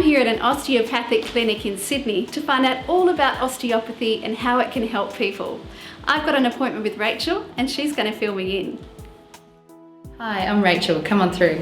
I'm here at an osteopathic clinic in Sydney to find out all about osteopathy and how it can help people. I've got an appointment with Rachel and she's going to fill me in. Hi, I'm Rachel. Come on through.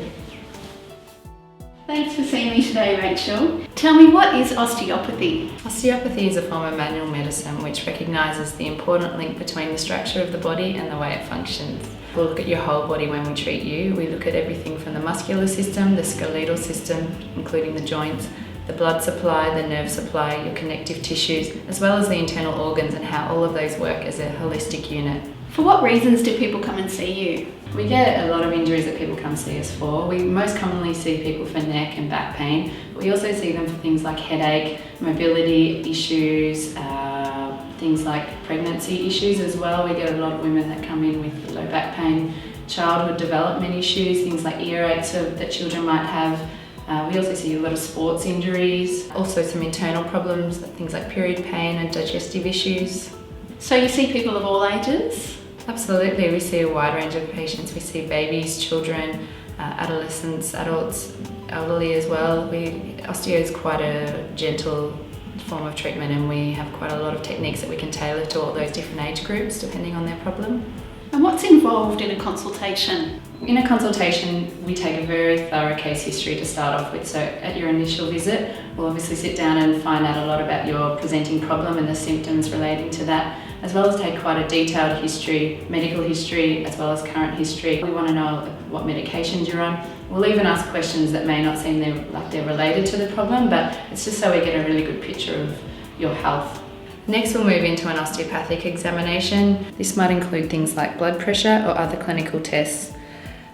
Thanks for seeing me today, Rachel. Tell me, what is osteopathy? Osteopathy is a form of manual medicine which recognises the important link between the structure of the body and the way it functions. We'll look at your whole body when we treat you. We look at everything from the muscular system, the skeletal system, including the joints, the blood supply, the nerve supply, your connective tissues, as well as the internal organs and how all of those work as a holistic unit. For what reasons do people come and see you? We get a lot of injuries that people come see us for. We most commonly see people for neck and back pain. We also see them for things like headache, mobility issues, things like pregnancy issues as well. We get a lot of women that come in with low back pain, childhood development issues, things like earaches that children might have. We also see a lot of sports injuries, also some internal problems, things like period pain and digestive issues. So you see people of all ages? Absolutely, we see a wide range of patients. We see babies, children, adolescents, adults, elderly as well. Osteo is quite a gentle form of treatment and we have quite a lot of techniques that we can tailor to all those different age groups depending on their problem. And what's involved in a consultation? In a consultation, we take a very thorough case history to start off with. So at your initial visit, we'll obviously sit down and find out a lot about your presenting problem and the symptoms relating to that, as well as take quite a detailed history, medical history, as well as current history. We want to know what medications you're on. We'll even ask questions that may not seem like they're related to the problem, but it's just so we get a really good picture of your health. Next, we'll move into an osteopathic examination. This might include things like blood pressure or other clinical tests.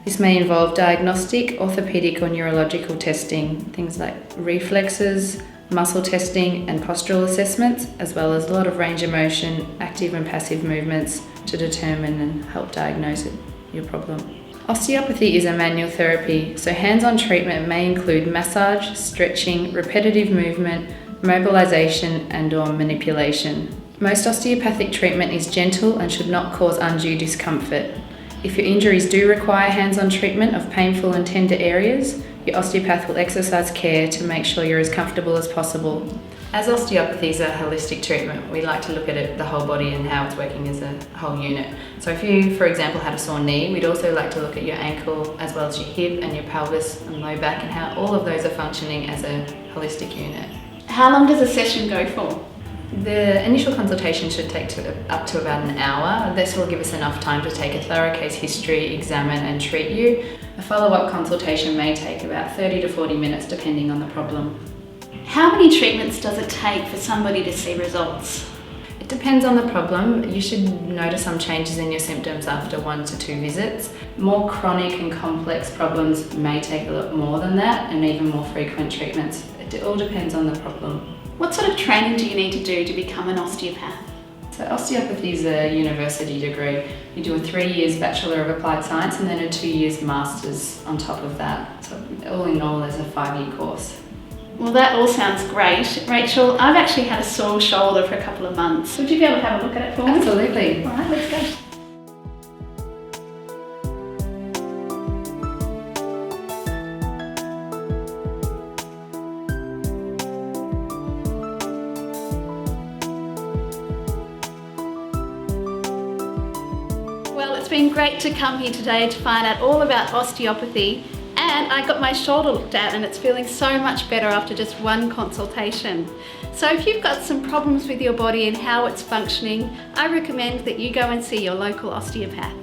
This may involve diagnostic, orthopaedic or neurological testing, things like reflexes, muscle testing and postural assessments, as well as a lot of range of motion, active and passive movements to determine and help diagnose your problem. Osteopathy is a manual therapy, so hands-on treatment may include massage, stretching, repetitive movement, mobilisation and/or manipulation. Most osteopathic treatment is gentle and should not cause undue discomfort. If your injuries do require hands-on treatment of painful and tender areas, your osteopath will exercise care to make sure you're as comfortable as possible. As osteopathy is a holistic treatment, we like to look at it, the whole body and how it's working as a whole unit. So if you, for example, had a sore knee, we'd also like to look at your ankle as well as your hip and your pelvis and low back and how all of those are functioning as a holistic unit. How long does a session go for? The initial consultation should take up to about an hour. This will give us enough time to take a thorough case history, examine and treat you. A follow-up consultation may take about 30 to 40 minutes depending on the problem. How many treatments does it take for somebody to see results? It depends on the problem. You should notice some changes in your symptoms after 1 to 2 visits. More chronic and complex problems may take a lot more than that and even more frequent treatments. It all depends on the problem. What sort of training do you need to do to become an osteopath? So osteopathy is a university degree. You do a 3 years Bachelor of Applied Science and then a 2 years Masters on top of that. So all in all, there's a 5-year course. Well, that all sounds great. Rachel, I've actually had a sore shoulder for a couple of months. Would you be able to have a look at it for me? Absolutely. All right, let's go. Well, it's been great to come here today to find out all about osteopathy, and I got my shoulder looked at and it's feeling so much better after just one consultation. So if you've got some problems with your body and how it's functioning, I recommend that you go and see your local osteopath.